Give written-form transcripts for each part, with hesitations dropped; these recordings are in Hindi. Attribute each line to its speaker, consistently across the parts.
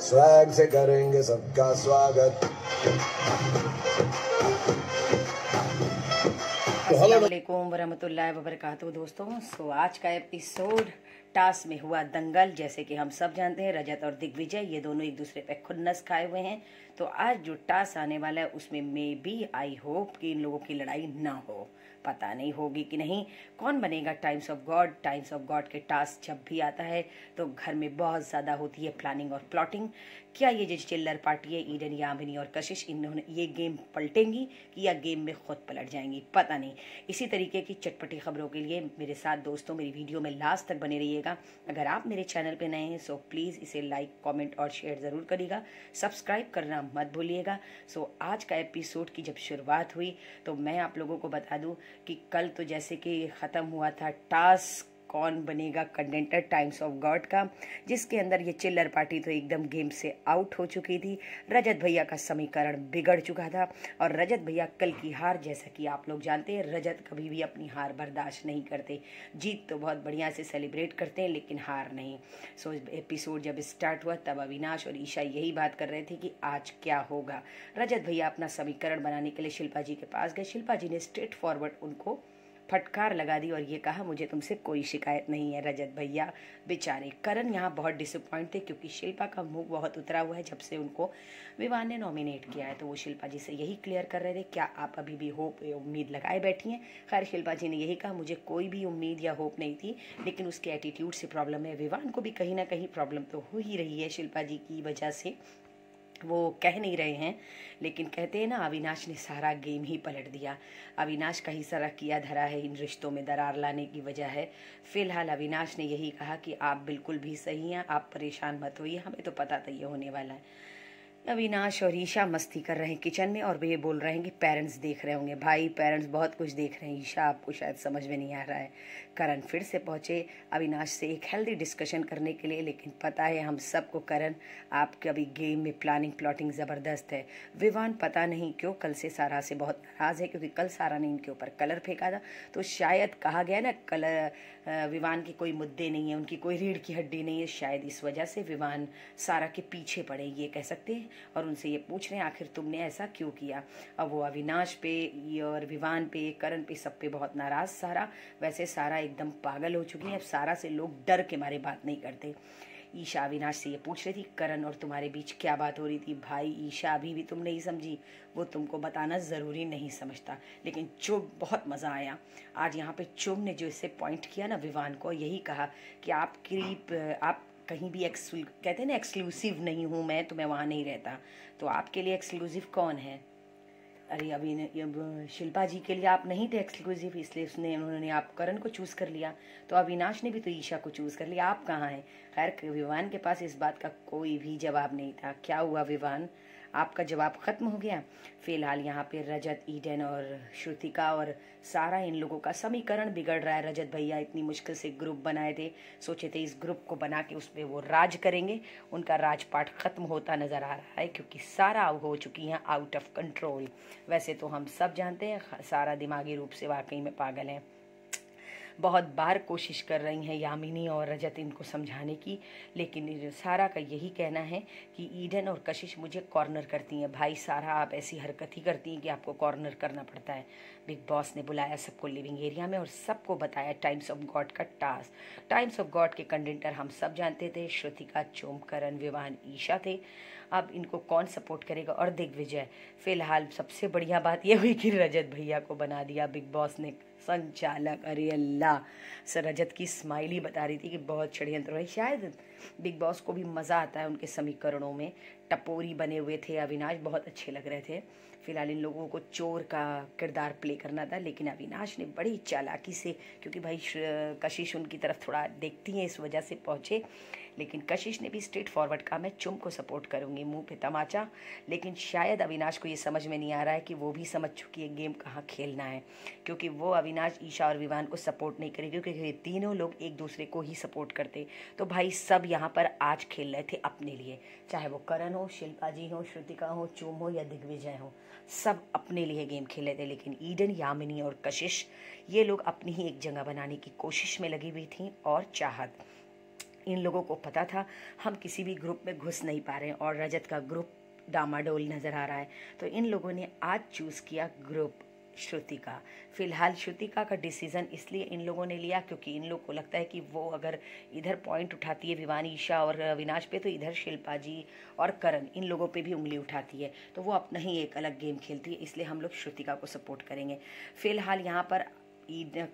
Speaker 1: स्वैग से करेंगे सबका स्वागत।
Speaker 2: अस्सलामुअलैकुम वरहमतुल्लाहि वबरकातुहू दोस्तों। सो आज का एपिसोड टास्क में हुआ दंगल। जैसे कि हम सब जानते हैं रजत और दिग्विजय ये दोनों एक दूसरे पे खुन्नस खाए हुए हैं। तो आज जो टास्क आने वाला है उसमें मे बी आई होप कि इन लोगों की लड़ाई ना हो। पता नहीं होगी कि नहीं। कौन बनेगा times of God. Times of God के टास्क जब भी आता है तो घर में बहुत ज़्यादा होती है प्लानिंग और प्लॉटिंग। क्या ये जो चिल्लर पार्टी है ईडन, यामिनी और कशिश, इन्होंने ये गेम पलटेंगी कि या गेम में खुद पलट जाएंगी, पता नहीं। इसी तरीके की चटपटी खबरों के लिए मेरे साथ दोस्तों मेरी वीडियो में लास्ट तक बने रहिएगा। अगर आप मेरे चैनल पे नए हैं सो प्लीज़ इसे लाइक, कमेंट और शेयर ज़रूर करिएगा। सब्सक्राइब करना मत भूलिएगा। सो आज का एपिसोड की जब शुरुआत हुई तो मैं आप लोगों को बता दूं कि कल तो जैसे कि ख़त्म हुआ था टास्क कौन बनेगा कंटेंटर टाइम्स ऑफ गॉड का, जिसके अंदर ये चिल्लर पार्टी तो एकदम गेम से आउट हो चुकी थी। रजत भैया का समीकरण बिगड़ चुका था और रजत भैया कल की हार, जैसा कि आप लोग जानते हैं रजत कभी भी अपनी हार बर्दाश्त नहीं करते। जीत तो बहुत बढ़िया से सेलिब्रेट करते हैं लेकिन हार नहीं। सो एपिसोड जब स्टार्ट हुआ तब अविनाश और ईशा यही बात कर रहे थे कि आज क्या होगा। रजत भैया अपना समीकरण बनाने के लिए शिल्पा जी के पास गए। शिल्पा जी ने स्ट्रेट फॉरवर्ड उनको फटकार लगा दी और ये कहा मुझे तुमसे कोई शिकायत नहीं है रजत भैया। बेचारे करण यहाँ बहुत डिसअपॉइंट थे क्योंकि शिल्पा का मुंह बहुत उतरा हुआ है जब से उनको विवान ने नॉमिनेट किया है। तो वो शिल्पा जी से यही क्लियर कर रहे थे क्या आप अभी भी होप उम्मीद लगाए बैठी हैं। खैर शिल्पा जी ने यही कहा मुझे कोई भी उम्मीद या होप नहीं थी, लेकिन उसके एटीट्यूड से प्रॉब्लम है। विवान को भी कहीं ना कहीं प्रॉब्लम तो हो ही रही है शिल्पा जी की वजह से, वो कह नहीं रहे हैं लेकिन कहते हैं ना अविनाश ने सारा गेम ही पलट दिया। अविनाश का ही सारा किया धरा है इन रिश्तों में दरार लाने की वजह है। फिलहाल अविनाश ने यही कहा कि आप बिल्कुल भी सही हैं, आप परेशान मत होइए, हमें तो पता था ये होने वाला है। अविनाश और ईशा मस्ती कर रहे हैं किचन में और वे बोल रहे हैं कि पेरेंट्स देख रहे होंगे। भाई पेरेंट्स बहुत कुछ देख रहे हैं ईशा, आपको शायद समझ में नहीं आ रहा है। करण फिर से पहुंचे अविनाश से एक हेल्दी डिस्कशन करने के लिए, लेकिन पता है हम सबको करण आपके अभी गेम में प्लानिंग प्लॉटिंग ज़बरदस्त है। विवान पता नहीं क्यों कल से सारा से बहुत नाराज़ है क्योंकि कल सारा ने इनके ऊपर कलर फेंका था। तो शायद कहा गया ना कलर विवान के कोई मुद्दे नहीं है, उनकी कोई रीढ़ की हड्डी नहीं है, शायद इस वजह से विवान सारा के पीछे पड़े ये कह सकते हैं। और उनसे ये पूछ रहे हैं आखिर तुमने ऐसा क्यों किया। अब वो अविनाश पे और विवान पे करण पे सब पे बहुत नाराज सारा। वैसे सारा एकदम पागल हो चुकी है, अब सारा से लोग डर के मारे बात नहीं करते। ईशा अविनाश से ये पूछ रही थी करण और तुम्हारे बीच क्या बात हो रही थी। भाई ईशा अभी भी तुम नहीं समझी, वो तुमको बताना ज़रूरी नहीं समझता। लेकिन चुप बहुत मज़ा आया आज यहाँ पे। चुप ने जो इससे पॉइंट किया ना विवान को, यही कहा कि आप कहीं भी कहते हैं ना एक्सक्लूसिव नहीं हूँ मैं, तो मैं वहाँ नहीं रहता। तो आपके लिए एक्सक्लूसिव कौन है। अरे अभी शिल्पा जी के लिए आप नहीं थे एक्सक्लूसिव, इसलिए उन्होंने आप करण को चूज़ कर लिया। तो अविनाश ने भी तो ईशा को चूज़ कर लिया, आप कहाँ हैं। खैर विवान के पास इस बात का कोई भी जवाब नहीं था। क्या हुआ विवान, आपका जवाब खत्म हो गया। फिलहाल यहाँ पे रजत, ईडन और श्रुतिका और सारा इन लोगों का समीकरण बिगड़ रहा है। रजत भैया इतनी मुश्किल से ग्रुप बनाए थे, सोचे थे इस ग्रुप को बना के उस पर वो राज करेंगे। उनका राजपाट खत्म होता नजर आ रहा है क्योंकि सारा हो चुकी हैं आउट ऑफ कंट्रोल। वैसे तो हम सब जानते हैं सारा दिमागी रूप से वाकई में पागल है। बहुत बार कोशिश कर रही हैं यामिनी और रजत इनको समझाने की, लेकिन सारा का यही कहना है कि ईडन और कशिश मुझे कॉर्नर करती हैं। भाई सारा आप ऐसी हरकत ही करती हैं कि आपको कॉर्नर करना पड़ता है। बिग बॉस ने बुलाया सबको लिविंग एरिया में और सबको बताया टाइम्स ऑफ गॉड का टास्क। टाइम्स ऑफ गॉड के कंटेंटर हम सब जानते थे, श्रुतिका, चोम, करण, विवान, ईशा थे। अब इनको कौन सपोर्ट करेगा और दिग्विजय। फिलहाल सबसे बढ़िया बात यह हुई कि रजत भैया को बना दिया बिग बॉस ने संचालक। अरे अल्लाह, सर रजत की स्माइल ही बता रही थी कि बहुत षड्यंत्र है। शायद बिग बॉस को भी मज़ा आता है उनके समीकरणों में। टपोरी बने हुए थे अविनाश, बहुत अच्छे लग रहे थे। फिलहाल इन लोगों को चोर का किरदार प्ले करना था, लेकिन अविनाश ने बड़ी चालाकी से, क्योंकि भाई कशिश उनकी तरफ थोड़ा देखती हैं इस वजह से पहुँचे। लेकिन कशिश ने भी स्ट्रेट फॉरवर्ड कहा मैं चुम को सपोर्ट करूंगी, मुंह पे तमाचा। लेकिन शायद अविनाश को ये समझ में नहीं आ रहा है कि वो भी समझ चुकी है गेम कहाँ खेलना है, क्योंकि वो अविनाश, ईशा और विवान को सपोर्ट नहीं करेगी क्योंकि ये तीनों लोग एक दूसरे को ही सपोर्ट करते। तो भाई सब यहाँ पर आज खेल रहे थे अपने लिए, चाहे वो करण हो, शिल्पा जी हो, श्रुतिका हो, चुम हो या दिग्विजय हो, सब अपने लिए गेम खेले थे। लेकिन ईडन, यामिनी और कशिश ये लोग अपनी ही एक जगह बनाने की कोशिश में लगी हुई थी और चाहत। इन लोगों को पता था हम किसी भी ग्रुप में घुस नहीं पा रहे हैं और रजत का ग्रुप डामाडोल नज़र आ रहा है, तो इन लोगों ने आज चूज़ किया ग्रुप श्रुतिका। फिलहाल श्रुतिका का डिसीज़न इसलिए इन लोगों ने लिया क्योंकि इन लोग को लगता है कि वो अगर इधर पॉइंट उठाती है विवान, ईशा और अविनाश पे, तो इधर शिल्पा जी और करण इन लोगों पे भी उंगली उठाती है, तो वो अपना ही एक अलग गेम खेलती है, इसलिए हम लोग श्रुतिका को सपोर्ट करेंगे। फिलहाल यहाँ पर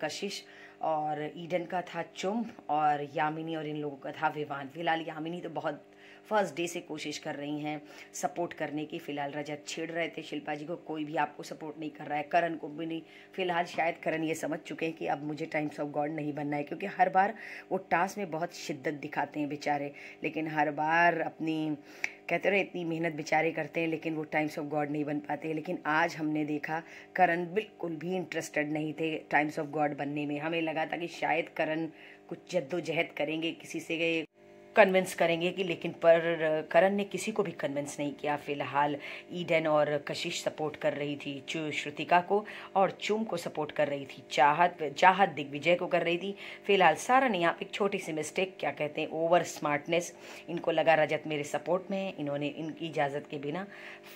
Speaker 2: कशिश और ईडन का था चुम और यामिनी और इन लोगों का था विवान। फिलहाल यामिनी तो बहुत फर्स्ट डे से कोशिश कर रही हैं सपोर्ट करने की। फिलहाल रजत छेड़ रहे थे शिल्पा जी को, कोई भी आपको सपोर्ट नहीं कर रहा है, करण को भी नहीं। फिलहाल शायद करण ये समझ चुके हैं कि अब मुझे टाइम्स ऑफ गॉड नहीं बनना है, क्योंकि हर बार वो टास्क में बहुत शिद्दत दिखाते हैं बेचारे, लेकिन हर बार अपनी कहते रहे इतनी मेहनत बेचारे करते हैं लेकिन वो टाइम्स ऑफ गॉड नहीं बन पाते। लेकिन आज हमने देखा करण बिल्कुल भी इंटरेस्टेड नहीं थे टाइम्स ऑफ गॉड बनने में। हमें लगा था कि शायद करण कुछ जद्दोजहद करेंगे, किसी से कन्विंस करेंगे कि, लेकिन पर करण ने किसी को भी कन्विंस नहीं किया। फिलहाल ईडन और कशिश सपोर्ट कर रही थी श्रुतिका को और चुम को सपोर्ट कर रही थी चाहत दिग्विजय को कर रही थी। फिलहाल सारा ने यहाँ पे एक छोटी सी मिस्टेक, क्या कहते हैं, ओवर स्मार्टनेस, इनको लगा रजत मेरे सपोर्ट में है, इन्होंने इनकी इजाज़त के बिना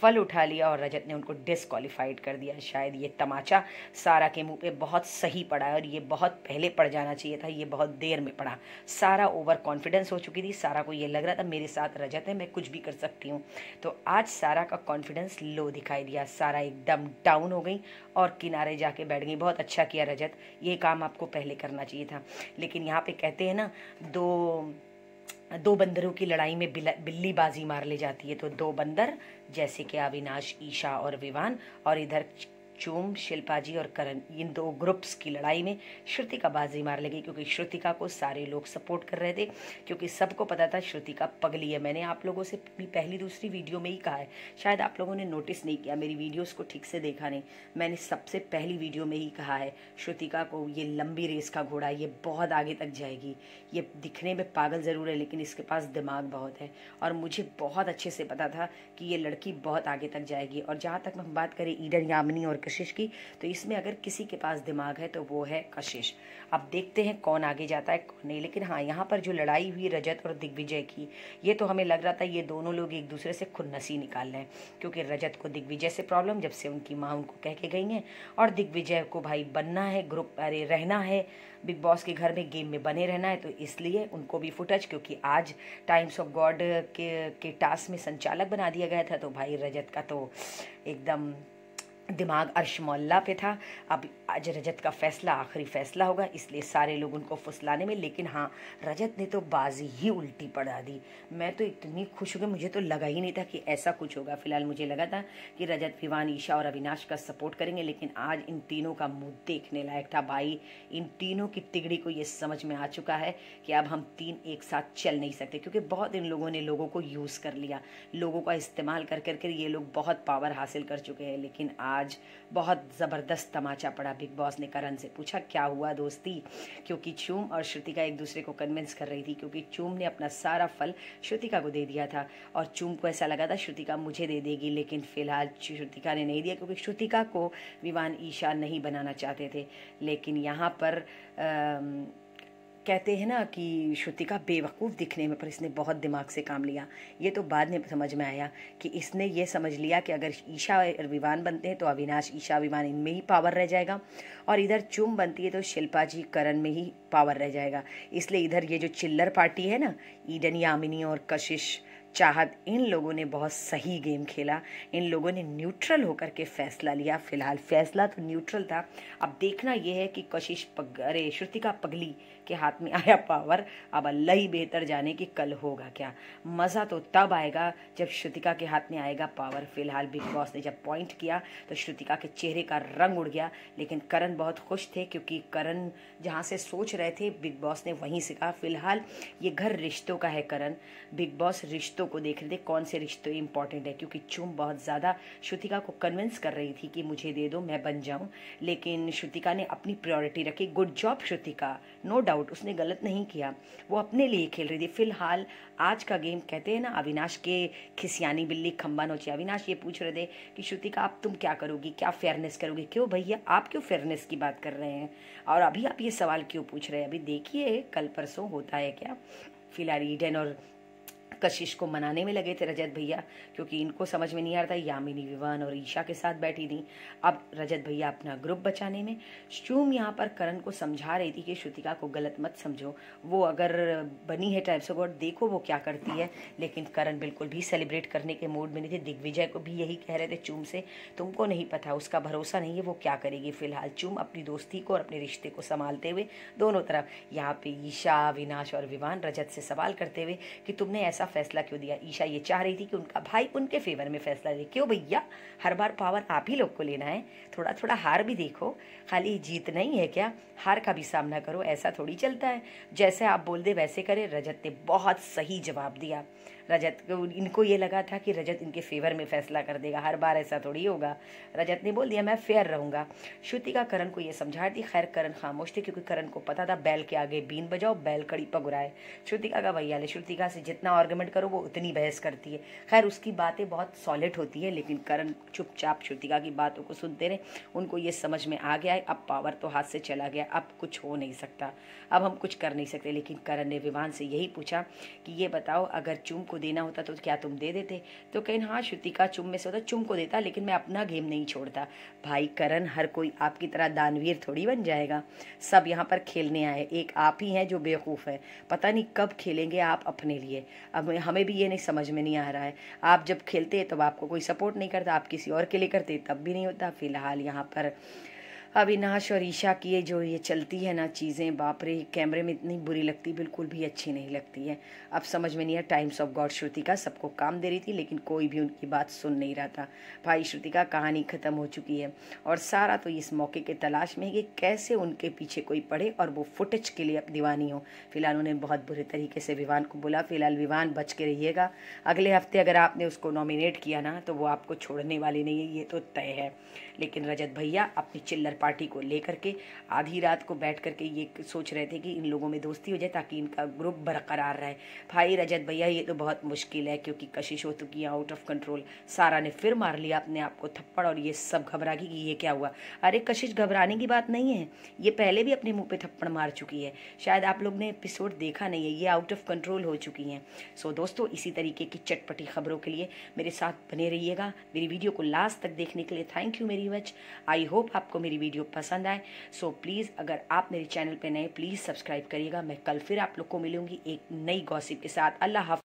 Speaker 2: फल उठा लिया और रजत ने उनको डिसक्वालीफाइड कर दिया। शायद ये तमाचा सारा के मुँह पे बहुत सही पड़ा है और ये बहुत पहले पड़ जाना चाहिए था, ये बहुत देर में पड़ा। सारा ओवर कॉन्फिडेंस हो चुकी थी, सारा को ये लग रहा था मेरे साथ रजत है, मैं कुछ भी कर सकती हूँ। तो आज सारा का कॉन्फिडेंस लो दिखाई दिया, सारा एकदम डाउन हो गई और किनारे जाके बैठ गई। बहुत अच्छा किया रजत, ये काम आपको पहले करना चाहिए था। लेकिन यहाँ पे कहते हैं ना, दो बंदरों की लड़ाई में बिल्ली बाजी मार ले जाती है, तो दो बंदर जैसे कि अविनाश, ईशा और विवान, और इधर चूम, शिल्पा जी और करण, इन दो ग्रुप्स की लड़ाई में श्रुतिका बाजी मार लगी, क्योंकि श्रुतिका को सारे लोग सपोर्ट कर रहे थे, क्योंकि सबको पता था श्रुतिका पगली है। मैंने आप लोगों से पहली दूसरी वीडियो में ही कहा है, शायद आप लोगों ने नोटिस नहीं किया, मेरी वीडियोस को ठीक से देखा नहीं। मैंने सबसे पहली वीडियो में ही कहा है श्रुतिका को ये लंबी रेस का घोड़ा, ये बहुत आगे तक जाएगी, ये दिखने में पागल ज़रूर है लेकिन इसके पास दिमाग बहुत है, और मुझे बहुत अच्छे से पता था कि ये लड़की बहुत आगे तक जाएगी। और जहाँ तक हम बात करें ईडन, यामिनी और कशिश की, तो इसमें अगर किसी के पास दिमाग है तो वो है कशिश। अब देखते हैं कौन आगे जाता है कौन नहीं। लेकिन हाँ, यहाँ पर जो लड़ाई हुई रजत और दिग्विजय की, ये तो हमें लग रहा था ये दोनों लोग एक दूसरे से खुन्नसी निकाल रहे हैं, क्योंकि रजत को दिग्विजय से प्रॉब्लम, जब से उनकी माँ उनको कह के गई हैं, और दिग्विजय को भाई बनना है ग्रुप, अरे रहना है बिग बॉस के घर में, गेम में बने रहना है, तो इसलिए उनको भी फुटेज, क्योंकि आज टाइम्स ऑफ गॉड के टास्क में संचालक बना दिया गया था, तो भाई रजत का तो एकदम दिमाग अर्श मौला पे था। अब आज रजत का फैसला आखिरी फैसला होगा, इसलिए सारे लोग उनको फुसलाने में, लेकिन हाँ, रजत ने तो बाजी ही उल्टी पड़ा दी। मैं तो इतनी खुश हो गई, मुझे तो लगा ही नहीं था कि ऐसा कुछ होगा। फिलहाल मुझे लगा था कि रजत, विवान, ईशा और अविनाश का सपोर्ट करेंगे, लेकिन आज इन तीनों का मुंह देखने लायक था भाई। इन तीनों की तिगड़ी को ये समझ में आ चुका है कि अब हम तीन एक साथ चल नहीं सकते, क्योंकि बहुत इन लोगों ने लोगों को यूज़ कर लिया, लोगों का इस्तेमाल कर करके ये लोग बहुत पावर हासिल कर चुके हैं। लेकिन आज बहुत ज़बरदस्त तमाचा पड़ा। बिग बॉस ने करण से पूछा क्या हुआ दोस्ती, क्योंकि चूम और श्रुतिका एक दूसरे को कन्विंस कर रही थी, क्योंकि चूम ने अपना सारा फल श्रुतिका को दे दिया था और चूम को ऐसा लगा था श्रुतिका मुझे दे देगी, लेकिन फिलहाल श्रुतिका ने नहीं दिया, क्योंकि श्रुतिका को विवान, ईशा नहीं बनाना चाहते थे। लेकिन यहाँ पर कहते हैं ना कि श्रुतिका बेवकूफ़ दिखने में, पर इसने बहुत दिमाग से काम लिया। ये तो बाद में समझ में आया कि इसने ये समझ लिया कि अगर ईशा और विवान बनते हैं तो अविनाश, ईशा, विवान इनमें ही पावर रह जाएगा, और इधर चुम बनती है तो शिल्पा जी, करण में ही पावर रह जाएगा। इसलिए इधर ये जो चिल्लर पार्टी है ना, ईडन, यामिनी और कशिश, चाहत, इन लोगों ने बहुत सही गेम खेला। इन लोगों ने न्यूट्रल होकर के फैसला लिया। फिलहाल फैसला तो न्यूट्रल था। अब देखना यह है कि अरे श्रुतिका पगली के हाथ में आया पावर, अब अल्लाह ही बेहतर जाने कि कल होगा क्या। मज़ा तो तब आएगा जब श्रुतिका के हाथ में आएगा पावर। फिलहाल बिग बॉस ने जब पॉइंट किया तो श्रुतिका के चेहरे का रंग उड़ गया, लेकिन करण बहुत खुश थे, क्योंकि करण जहाँ से सोच रहे थे बिग बॉस ने वहीं से कहा। फिलहाल ये घर रिश्तों का है करण, बिग बॉस रिश्तों को देख रहे थे, कौन से रिश्ते इंपॉर्टेंट है, क्योंकि चुम बहुत ज़्यादा श्रुतिका को कन्विंस कर रही थी कि मुझे दे दो, मैं बन जाऊं, लेकिन श्रुतिका ने अपनी प्रायोरिटी रखी। Good job Shrutika, no doubt उसने गलत नहीं किया, वो अपने लिए खेल रही थी। फिलहाल आज का गेम, कहते हैं ना अविनाश के खिसियानी बिल्ली खंबा नोचे। अविनाश ये पूछ रहे थे कि श्रुतिका आप तुम क्या करोगी, क्या फेयरनेस करोगी। क्यों भैया, आप क्यों फेयरनेस की बात कर रहे हैं और अभी आप ये सवाल क्यों पूछ रहे हैं, अभी देखिए कल परसों होता है क्या। फिलहाल ईडन और कशिश को मनाने में लगे थे रजत भैया, क्योंकि इनको समझ में नहीं आ रहा था। यामिनी विवान और ईशा के साथ बैठी थी, अब रजत भैया अपना ग्रुप बचाने में। चूम यहाँ पर करण को समझा रही थी कि श्रुतिका को गलत मत समझो, वो अगर बनी है टाइप्स ऑफ गॉड, देखो वो क्या करती है। लेकिन करण बिल्कुल भी सेलिब्रेट करने के मूड में नहीं थे। दिग्विजय को भी यही कह रहे थे चूम से, तुमको नहीं पता, उसका भरोसा नहीं है, वो क्या करेगी। फिलहाल चूम अपनी दोस्ती को और अपने रिश्ते को संभालते हुए दोनों तरफ, यहाँ पे ईशा, अविनाश और विवान रजत से सवाल करते हुए कि तुमने ऐसा फैसला क्यों दिया। ईशा ये चाह रही थी कि उनका भाई उनके फेवर में फैसला ले। क्यों भैया, हर बार पावर आप ही लोग को लेना है, थोड़ा थोड़ा हार भी देखो, खाली जीत नहीं है क्या, हार का भी सामना करो, ऐसा थोड़ी चलता है। जैसे आप बोल दे वैसे करे। रजत ने बहुत सही जवाब दिया। रजत को, इनको ये लगा था कि रजत इनके फेवर में फैसला कर देगा, हर बार ऐसा थोड़ी होगा। रजत ने बोल दिया मैं फेयर रहूंगा। श्रुतिका करण को ये समझा रही थी। खैर करण खामोश थे, क्योंकि करण को पता था बैल के आगे बीन बजाओ, बैल कड़ी पगुराए। श्रुतिका का भैया ले, श्रुतिका से जितना आर्गुमेंट करो वो उतनी बहस करती है। खैर उसकी बातें बहुत सॉलिड होती है, लेकिन करण चुपचाप श्रुतिका की बातों को सुनते रहे। उनको ये समझ में आ गया है अब पावर तो हाथ से चला गया, अब कुछ हो नहीं सकता, अब हम कुछ कर नहीं सकते। लेकिन करण ने विवान से यही पूछा कि ये बताओ अगर चुम को देना होता तो क्या तुम दे देते। तो कहीं हाँ श्रुतिका चुम में से होता चुम को देता, लेकिन मैं अपना गेम नहीं छोड़ता। भाई करण, हर कोई आपकी तरह दानवीर थोड़ी बन जाएगा, सब यहाँ पर खेलने आए, एक आप ही हैं जो बेवकूफ़ है। पता नहीं कब खेलेंगे आप अपने लिए, अब हमें भी ये नहीं समझ में नहीं आ रहा है। आप जब खेलते हैं तब आपको कोई सपोर्ट नहीं करता, आप किसी और के लिए करते तब भी नहीं होता। फिलहाल यहाँ पर अविनाश और ईशा की ये जो ये चलती है ना चीज़ें, बाप रे, कैमरे में इतनी बुरी लगती, बिल्कुल भी अच्छी नहीं लगती है। अब समझ में नहीं है। टाइम्स ऑफ गॉड श्रुतिका सबको काम दे रही थी, लेकिन कोई भी उनकी बात सुन नहीं रहा था। भाई श्रुतिका कहानी ख़त्म हो चुकी है, और सारा तो इस मौके के तलाश में है कि कैसे उनके पीछे कोई पड़े और वो फुटेज के लिए अब दीवानी हो। फिलहाल उन्हें बहुत बुरे तरीके से विवान को बोला। फिलहाल विवान बच के रहिएगा, अगले हफ्ते अगर आपने उसको नॉमिनेट किया ना तो वो आपको छोड़ने वाली नहीं है, ये तो तय है। लेकिन रजत भैया अपनी चिल्लर पार्टी को लेकर के आधी रात को बैठ करके ये सोच रहे थे कि इन लोगों में दोस्ती हो जाए ताकि इनका ग्रुप बरकरार रहे। भाई रजत भैया ये तो बहुत मुश्किल है, क्योंकि कशिश हो चुकी है आउट ऑफ कंट्रोल। सारा ने फिर मार लिया अपने आप को थप्पड़, और ये सब घबरा गई कि ये क्या हुआ। अरे कशिश घबराने की बात नहीं है, ये पहले भी अपने मुंह पे थप्पड़ मार चुकी है, शायद आप लोग ने एपिसोड देखा नहीं है, ये आउट ऑफ कंट्रोल हो चुकी हैं। सो दोस्तों, इसी तरीके की चटपटी खबरों के लिए मेरे साथ बने रहिएगा। मेरी वीडियो को लास्ट तक देखने के लिए थैंक यू मेरी वच। आई होप आपको मेरी वीडियो पसंद आए। सो प्लीज़ अगर आप मेरे चैनल पे नए, प्लीज़ सब्सक्राइब करिएगा। मैं कल फिर आप लोग को मिलूंगी एक नई गॉसिप के साथ। अल्लाह हाफ़िज़।